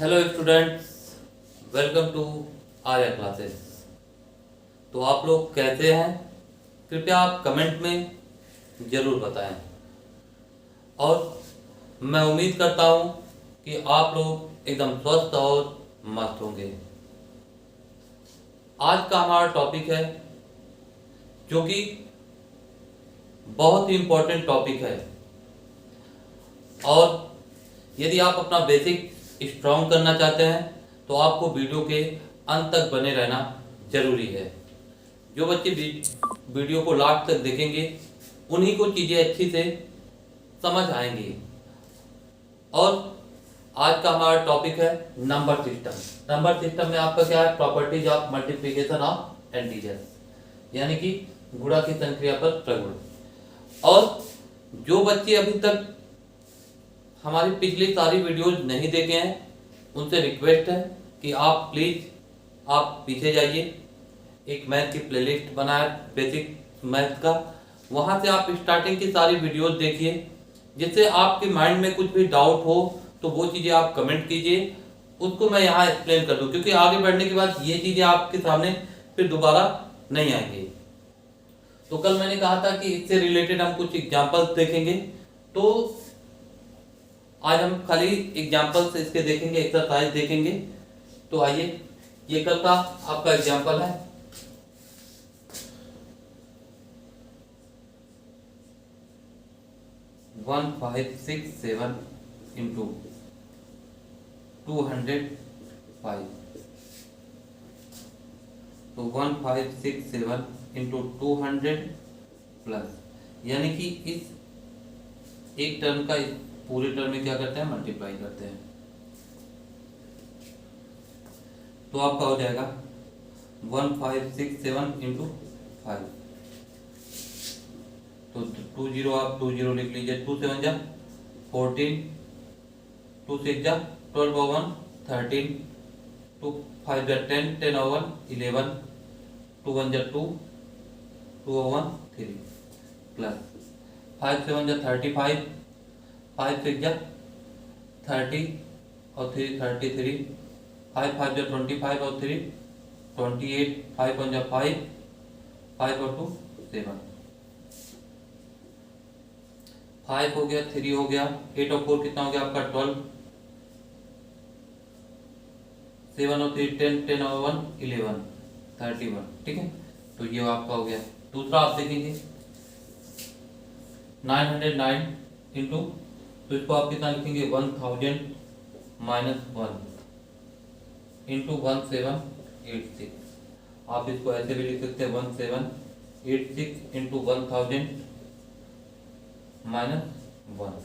Hello students, welcome to Arya classes. तो आप लोग कैसे हैं? कृपया आप कमेंट में ज़रूर बताएं और मैं उम्मीद करता हूं कि आप लोग एकदम स्वस्थ और मस्त होंगे। आज का हमारा टॉपिक है जो कि बहुत ही इम्पोर्टेंट टॉपिक है और यदि आप अपना बेसिक स्ट्रॉन्ग करना चाहते हैं तो आपको वीडियो के अंत तक बने रहना जरूरी है। जो बच्चे वीडियो को लास्ट तक देखेंगे उन्हीं को चीज़ें अच्छी से समझ आएंगी। और आज का हमारा टॉपिक है नंबर सिस्टम। नंबर सिस्टम में आपका क्या है? Properties of multiplication of integers, यानी कि गुणा की संक्रिया पर प्रगुण। और जो बच्चे अभी तक हमारी पिछली सारी वीडियोज नहीं देखे हैं उनसे रिक्वेस्ट है कि आप प्लीज़ आप पीछे जाइए। एक मैथ की प्लेलिस्ट बनाया बेसिक मैथ का, वहाँ से आप स्टार्टिंग की सारी वीडियोज देखिए, जिससे आपके माइंड में कुछ भी डाउट हो तो वो चीज़ें आप कमेंट कीजिए, उसको मैं यहाँ एक्सप्लेन कर दूँ, क्योंकि आगे बढ़ने के बाद ये चीज़ें आपके सामने फिर दोबारा नहीं आएंगी। तो कल मैंने कहा था कि इससे रिलेटेड हम कुछ एग्जाम्पल्स देखेंगे, तो आज हम खाली एग्जाम्पल से इसके देखेंगे, एक्सरसाइज देखेंगे। तो आइए, ये कल का आपका एग्जाम्पल है। One 567 into 205। तो 1567 इंटू 200 प्लस, यानी कि इस एक टर्म का पूरे टर्म में क्या करते हैं? मल्टीप्लाई करते हैं। तो आपका हो जाएगा 1567 इंटू 5। तो 20 आप 20 लिख लीजिए। 2 7 जा 14, 2 6 जा 12 और 1 13, 2 5 जा 10, 10 और 1 11, 2 1 जा 2, 2 और 1 3 प्लस 5 7 जा 35, 5 6 जा 30 और 3 33, 5 5 जा 25 और 3 28, 5 1 जा 5, 5 और 2 7, 5 हो गया, 3 हो गया, 8 और 4 कितना हो गया आपका 12, 7 और 3 10, 10 और 1 11 31। ठीक है, तो ये आपका हो गया। दूसरा आप देखेंगे 909 इंटू, तो इसको आप कितना लिखेंगे? 1000 माइनस 1 इंटू 1786। आप इसको ऐसे भी लिख सकते हैं 1786 इंटू 1000 माइनस 1।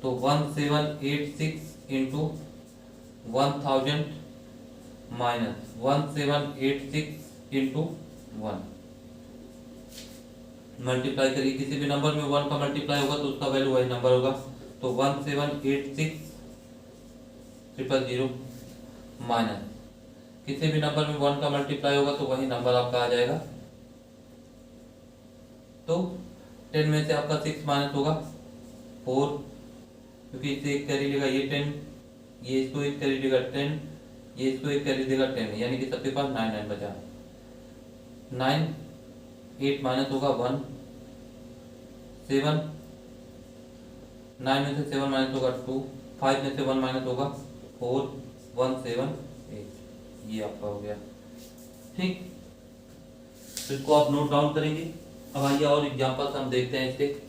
तो 1786 इंटू 1000 माइनस 1786 इंटू 1। मल्टीप्लाई करिए, किसी भी नंबर में 1 का मल्टीप्लाई होगा तो उसका वैल्यू वही नंबर होगा। तो 1786 000 माइनस किसी भी नंबर में 1 का मल्टीप्लाई होगा तो वही नंबर आपका आ जाएगा। तो 10 में से आपका 6 माइनस होगा 4, क्योंकि इसे एक कैरी लेगा ये 10, ये इसको एक कैरी देगा 10, ये इसको एक कैरी देगा 10, यानी कि सबके पास 9 9 बचा। 9 8 माइनस होगा 1 7, 9 में से 7 माइनस होगा 2, 5 में से 1 माइनस होगा 4 1 7 8। ये आपका हो गया। ठीक, तो इसको आप नोट डाउन करेंगे। अब आइए और एग्जांपल्स हम देखते हैं इसके।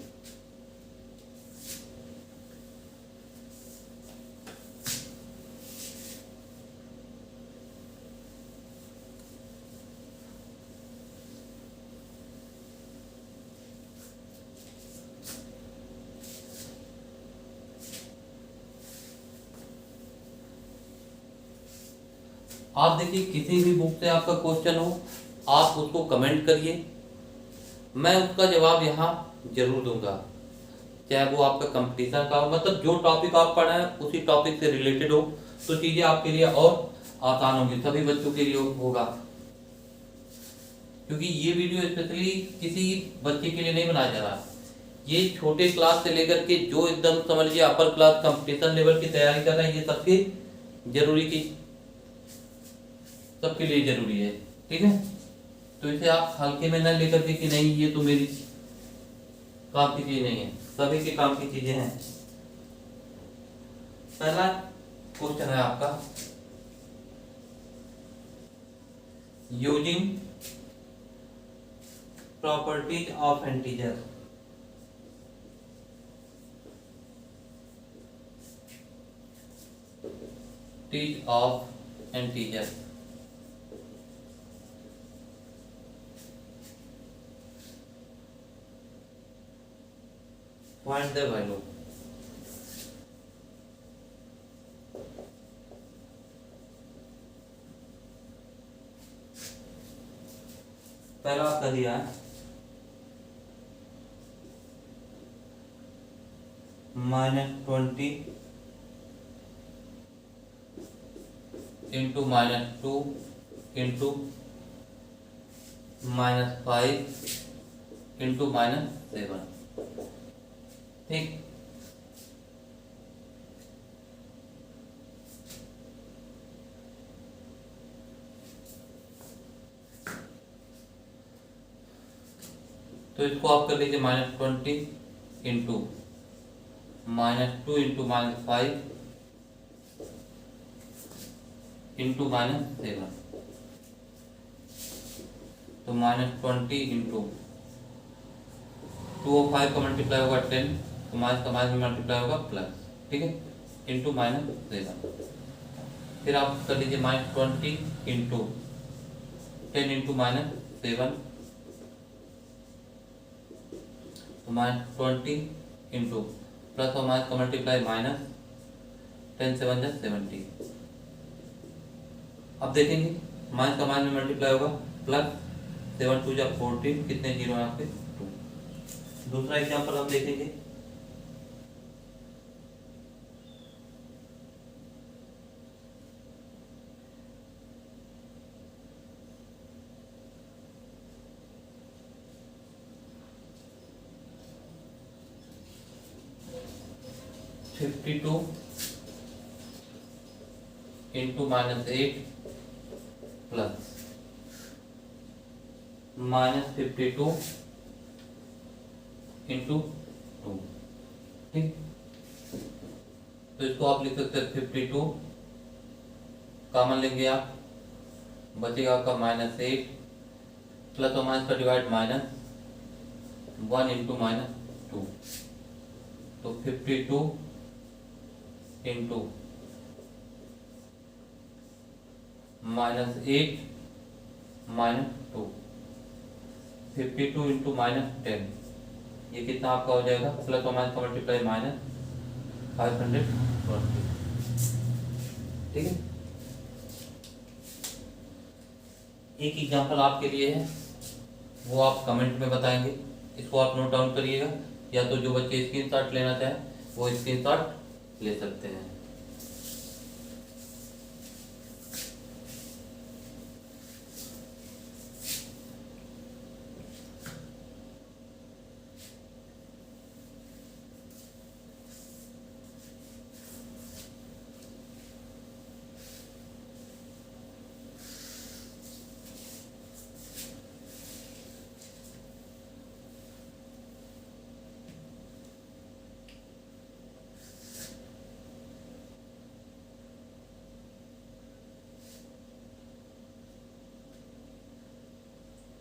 आप देखिए, किसी भी बुक से आपका क्वेश्चन हो आप उसको कमेंट करिए, मैं उसका जवाब यहाँ जरूर दूंगा। चाहे वो आपका कंपटीशन का हो, मतलब जो टॉपिक आप पढ़ रहे हैं उसी टॉपिक से रिलेटेड हो, तो चीज़ें आपके लिए और आसान होंगी, सभी बच्चों के लिए होगा। क्योंकि ये वीडियो स्पेशली किसी बच्चे के लिए नहीं बनाया जा रहा, ये छोटे क्लास से लेकर के जो एकदम समझ लीजिए अपर क्लास कंपटीशन लेवल की तैयारी कर रहे हैं, ये सबके जरूरी की सबके लिए जरूरी है। ठीक है, तो इसे आप हल्के में न लेकर के कि नहीं ये तो मेरी काम की चीज नहीं है, सभी के काम की चीजें हैं। पहला क्वेश्चन है आपका, यूजिंग प्रॉपर्टीज ऑफ इंटीजर। टीज of integer, find the value. पहला आपका दिया है -20 इंटू -2 इंटू -5 इंटू -7। ठीक, तो इसको आप कर लीजिए -20 इंटू -2 इंटू -5 इंटू -7, तो -20 इंटू 2 और 5 का मल्टीप्लाई होगा 10, तो माइनस का माइनस में मल्टीप्लाई होगा प्लस। ठीक है, इंटू -7। फिर आप कर लीजिए -20 इंटू 10 इंटू -7, तो -20 इंटू प्लस और माइनस का मल्टीप्लाई -10 7 जा 70। अब देखेंगे माइनस का माइनस में मल्टीप्लाई होगा प्लस 7 2 जा 14, कितने जीरो है आपके 2। दूसरा एग्जांपल हम देखेंगे, -52 इंटू -8 प्लस -52 इंटू 2। ठीक, तो इसको आप लिख सकते हैं 52 कॉमन लेंगे आप, बचेगा आपका -8 प्लस और माइनस का डिवाइड -1 इंटू -2, तो 52 इंटू -8 -2, 52 इंटू -10, ये कितना आपका हो जाएगा, प्लस और माइनस का मल्टीप्लाई -520। ठीक है, एक एग्जांपल आपके लिए है, वो आप कमेंट में बताएंगे, इसको आप नोट डाउन करिएगा, या तो जो बच्चे स्क्रीनशॉट लेना चाहें वो स्क्रीनशॉट ले सकते हैं।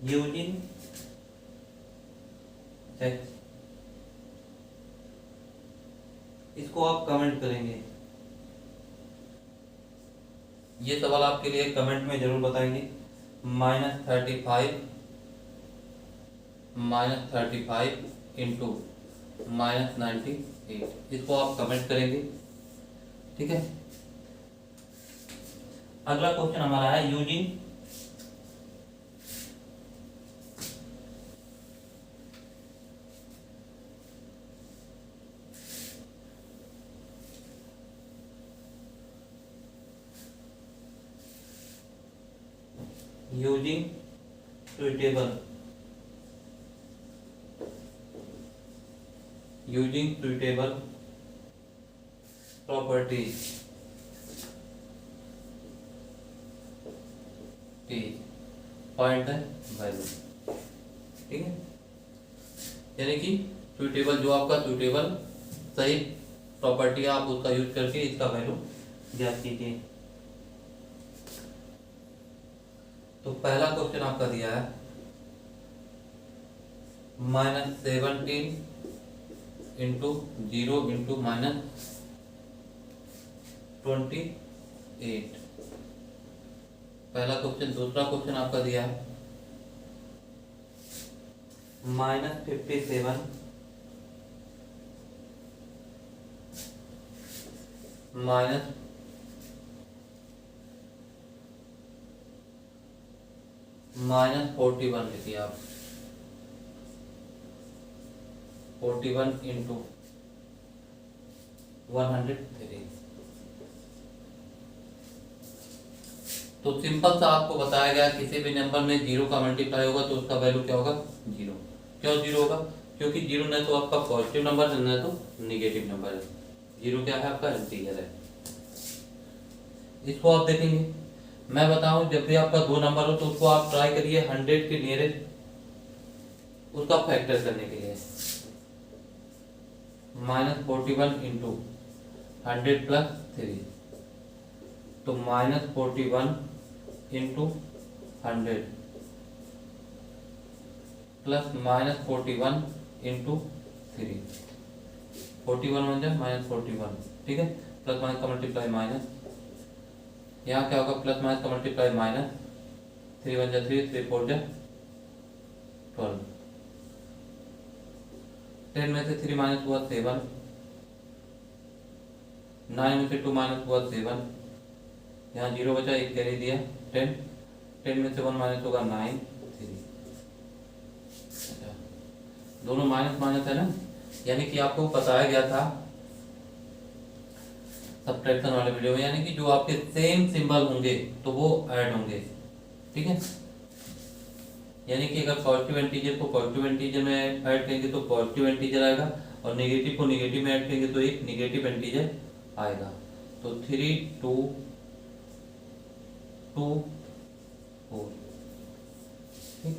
यूजिंग इसको आप कमेंट करेंगे, ये सवाल आपके लिए कमेंट में जरूर बताएंगे। -35 इंटू -98, इसको आप कमेंट करेंगे। ठीक है, अगला क्वेश्चन हमारा है using using suitable using suitable properties point है वैल्यू। ठीक है, यानी कि सुइटेबल, जो आपका सुइटेबल सही प्रॉपर्टी है, आप उसका यूज करके इसका वैल्यू ज्ञात कीजिए। तो पहला क्वेश्चन आपका दिया है -17 इंटू 0 इंटू -28। पहला क्वेश्चन। दूसरा क्वेश्चन आपका दिया है -57 माइनस -41 लिखिए आप, 41 इंटू 103। तो सिंपल सा आपको बताया गया, किसी भी नंबर में 0 का मल्टीप्लाई होगा तो उसका वैल्यू क्या होगा? 0। क्यों 0 होगा? क्योंकि 0 न तो आपका पॉजिटिव नंबर है न तो निगेटिव नंबर है। 0 क्या है? आपका इंटीजर है। इसको आप देखेंगे, मैं बताऊं, जब भी आपका 2 नंबर हो तो उसको आप ट्राई करिए 100 के नियरेस्ट उसका फैक्टर करने के लिए। -41 इंटू 100 प्लस 3, तो -41 इंटू 100 प्लस -41 इंटू 3, 41 बन जाए -41। ठीक है, प्लस माइनस का मल्टीप्लाई माइनस, यहाँ क्या होगा? प्लस माइनस का मल्टीप्लाई माइनस, 3 बन जाए 3, 3 4 जाए 12। 10 में से 3 माइनस हुआ 7, 9 में से 2 माइनस हुआ 7, यहाँ 0 बचा, एक कैरी दिया 10, 10 में से 1 माइनस होगा 9, 3। दोनों माइनस माइनस है ना, यानी कि आपको बताया गया था सब्ट्रैक्शन वाले वीडियो में, यानी कि जो आपके सेम सिंबल होंगे तो वो ऐड होंगे। ठीक है, यानी कि अगर पॉजिटिव इंटीजर को पॉजिटिव इंटीजर में ऐड करेंगे तो पॉजिटिव इंटीजर आएगा, और नेगेटिव को नेगेटिव में ऐड करेंगे तो एक नेगेटिव इंटीजर आएगा। तो 3 2 2 4। ठीक,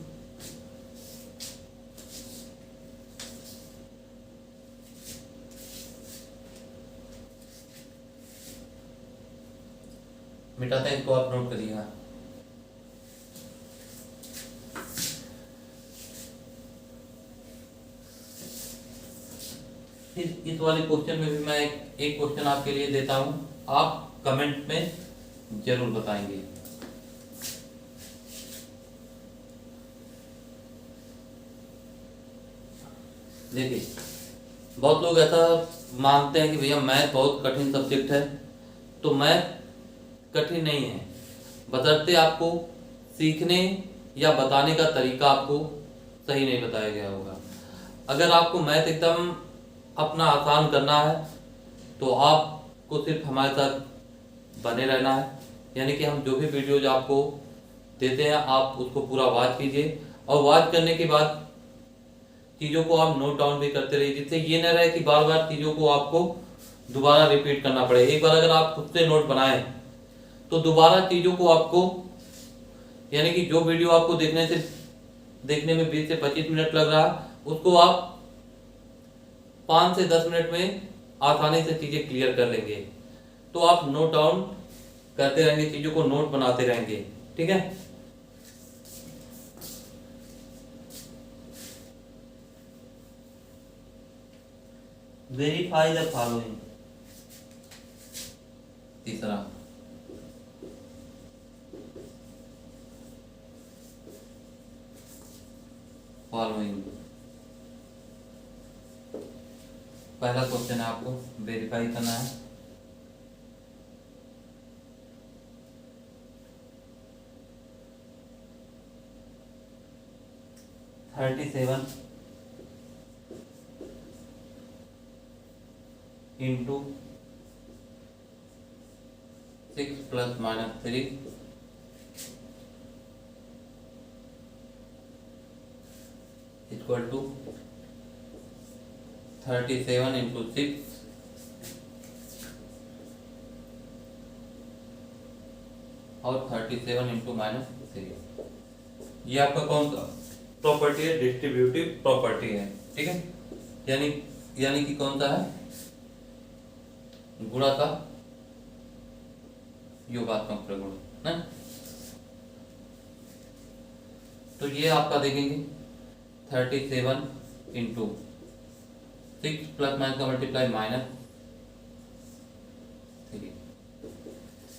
मिटाते हैं, इसको आप नोट करिएगा। इस वाले क्वेश्चन में भी मैं एक क्वेश्चन आपके लिए देता हूं, आप कमेंट में जरूर बताएंगे। देखिए, बहुत लोग ऐसा मानते हैं कि भैया मैथ बहुत कठिन सब्जेक्ट है, तो मैथ कठिन नहीं है, बशर्ते आपको सीखने या बताने का तरीका आपको सही नहीं बताया गया होगा। अगर आपको मैथ एकदम अपना आसान करना है तो आपको सिर्फ हमारे साथ बने रहना है, यानी कि हम जो भी वीडियोज आपको देते हैं आप उसको पूरा वॉच कीजिए, और वॉच करने के बाद चीज़ों को आप नोट डाउन भी करते रहिए, जिससे ये न रहे कि बार बार चीज़ों को आपको दोबारा रिपीट करना पड़े। एक बार अगर आप खुद से नोट बनाएं तो दोबारा चीज़ों को आपको, यानी कि जो वीडियो आपको देखने में 20 से 25 मिनट लग रहा है, उसको आप 5 से 10 मिनट में आसानी से चीज़ें क्लियर कर लेंगे। तो आप नोट डाउन करते रहेंगे, चीज़ों को नोट बनाते रहेंगे। ठीक है, वेरीफाई द फॉलोइंग। तीसरा, फॉलोइंग। पहला क्वेश्चन है, आपको वेरीफाई करना है। (37 into 6 plus -3 equal to 37 into 6 और 37 इंटू -3। ये आपका कौन सा प्रॉपर्टी है? डिस्ट्रीब्यूटिव प्रॉपर्टी है, ठीक है। यानी कि कौन सा है? गुणा का योगात्मक प्रगुण ना। तो ये आपका देखेंगे 37 इंटू 6 प्लस माइनस का मल्टीप्लाई -3,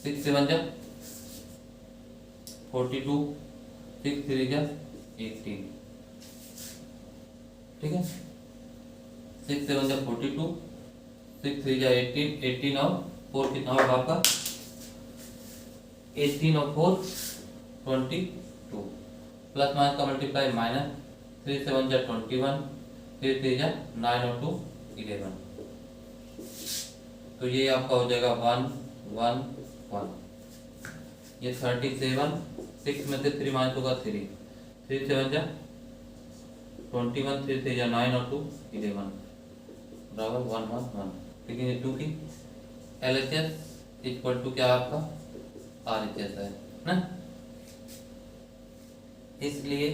6 7 जा 42, 6 3 जा 18, ठीक है। 6 7 जा 42, 6 3 जा 18, 18 और 4 कितना होगा आपका? 18 और 4 22 प्लस माइनस का मल्टीप्लाई -3 7 जा 21, 3 3 जा 9 और 2 11। तो ये आपका हो जाएगा 1 1 1। ये 37, 6 में से 3 माइनस होगा 3, 3 7 जा 21, 3 3 जा 9 और 2 11 बराबर 1 1 1। लेकिन ये 2 की LHS इक्वल टू क्या आपका RHS है ना। इसलिए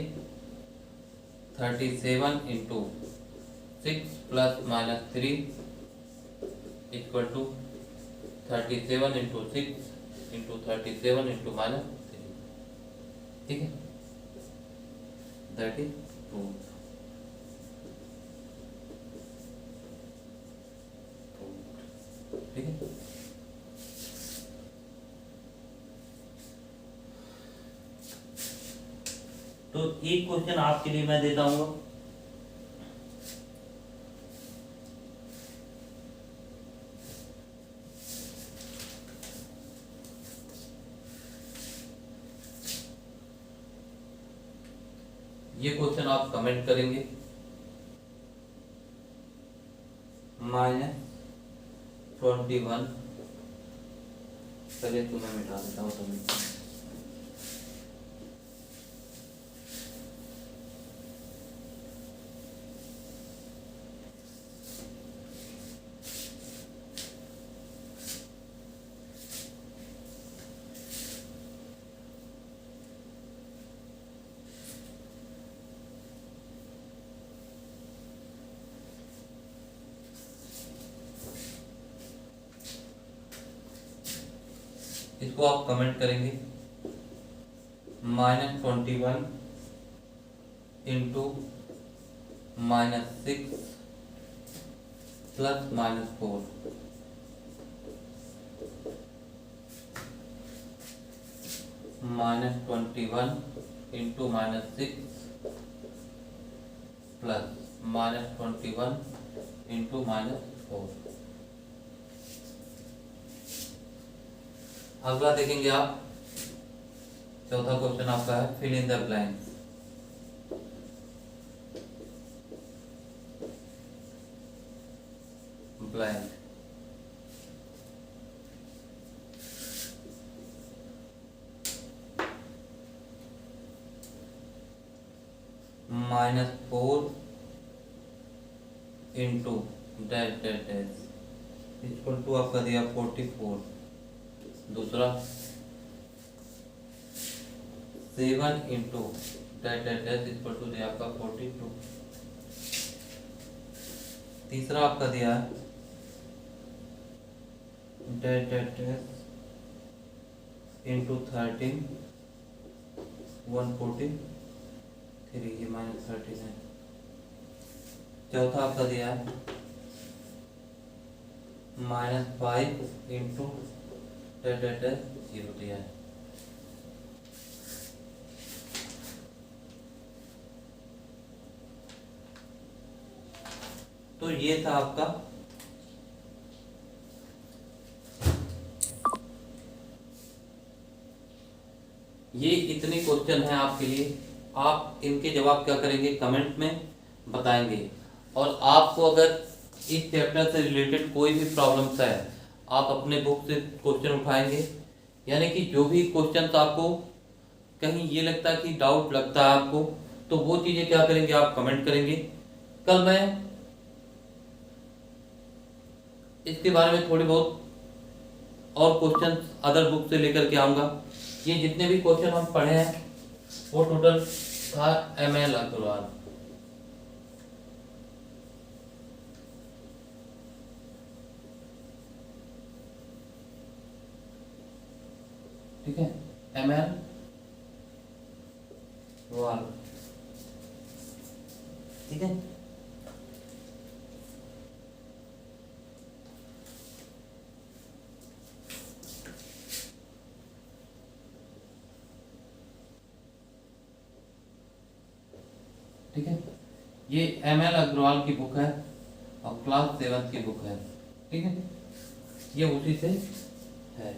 37 into 6 plus -3 equal to 37 into 6 into 37 into -3, ठीक है। दैट इज 2, ठीक है। तो एक क्वेश्चन आपके लिए मैं देता हूँ। ये क्वेश्चन आप कमेंट करेंगे -21। पहले तो मैं मिटा देता हूँ तो इसको आप कमेंट करेंगे -21 into -6 plus -4 -21 into -6 plus -21 into -4। अगला देखेंगे आप, चौथा क्वेश्चन आपका है fill in the blanks. Blank -4 into dash dash dash equal to आपका दिया 44। दूसरा 7 into dash dash dash equal to दिया आपका 42। तीसरा आपका दिया है डैश डैश डैश इंटू 13 143, ये -13 है। चौथा आपका दिया है -5 इंटू डैश डैश डैश 0 दिया है। तो ये था आपका ये इतने क्वेश्चन हैं आपके लिए। आप इनके जवाब क्या करेंगे? कमेंट में बताएंगे। और आपको अगर इस चैप्टर से रिलेटेड कोई भी प्रॉब्लम्स है, आप अपने बुक से क्वेश्चन उठाएंगे। यानी कि जो भी क्वेश्चन आपको कहीं ये लगता है कि डाउट लगता है आपको, तो वो चीज़ें क्या करेंगे? आप कमेंट करेंगे। कल मैं इसके बारे में थोड़ी बहुत और क्वेश्चन अदर बुक से लेकर के आऊँगा। ये जितने भी क्वेश्चन हम पढ़े हैं वो टोटल था ML अग्रवाल। ठीक है, ML अग्रवाल। ठीक है, ठीक है, ये ML अग्रवाल की बुक है और क्लास 7 की बुक है। ठीक है, ये उसी से है।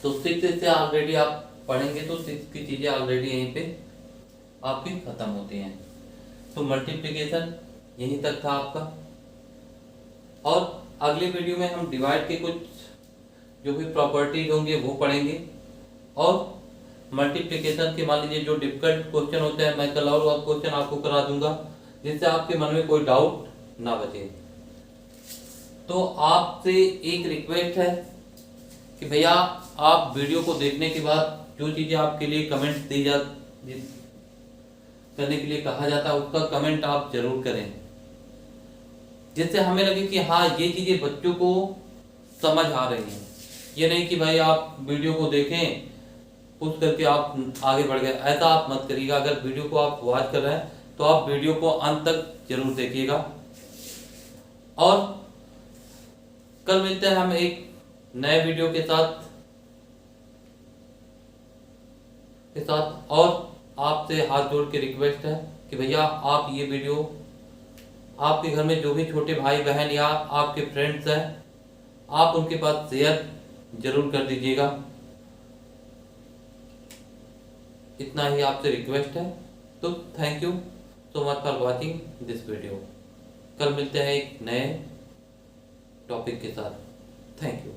तो 6 से ऑलरेडी आप पढ़ेंगे तो 6 की चीजें ऑलरेडी यहीं पे आपकी खत्म होती हैं। तो मल्टीप्लिकेशन यहीं तक था आपका। और अगले वीडियो में हम डिवाइड के कुछ जो भी प्रॉपर्टीज होंगे वो पढ़ेंगे। और मल्टीप्लिकेशन के मान लीजिए जो डिफिकल्ट क्वेश्चन होते हैं मैं कल और क्वेश्चन आपको करा दूंगा, जिससे आपके मन में कोई डाउट ना बचे। तो आपसे एक रिक्वेस्ट है कि भैया आप वीडियो को देखने के बाद जो चीजें आपके लिए कमेंट करने के लिए कहा जाता है उसका कमेंट आप जरूर करें, जिससे हमें लगे कि हाँ ये चीजें बच्चों को समझ आ रही हैं। ये नहीं कि भाई आप वीडियो को देखें पुश करके आप आगे बढ़ गए, ऐसा आप मत करिएगा। अगर वीडियो को आप वॉच कर रहे हैं तो आप वीडियो को अंत तक जरूर देखिएगा। और कल मिलते हैं हम एक नए वीडियो के साथ और आपसे हाथ जोड़ के रिक्वेस्ट है कि भैया आप ये वीडियो आपके घर में जो भी छोटे भाई बहन या आपके फ्रेंड्स हैं आप उनके पास शेयर जरूर कर दीजिएगा। इतना ही आपसे रिक्वेस्ट है। तो thank you so much for watching this video. कल मिलते हैं एक नए टॉपिक के साथ। Thank you.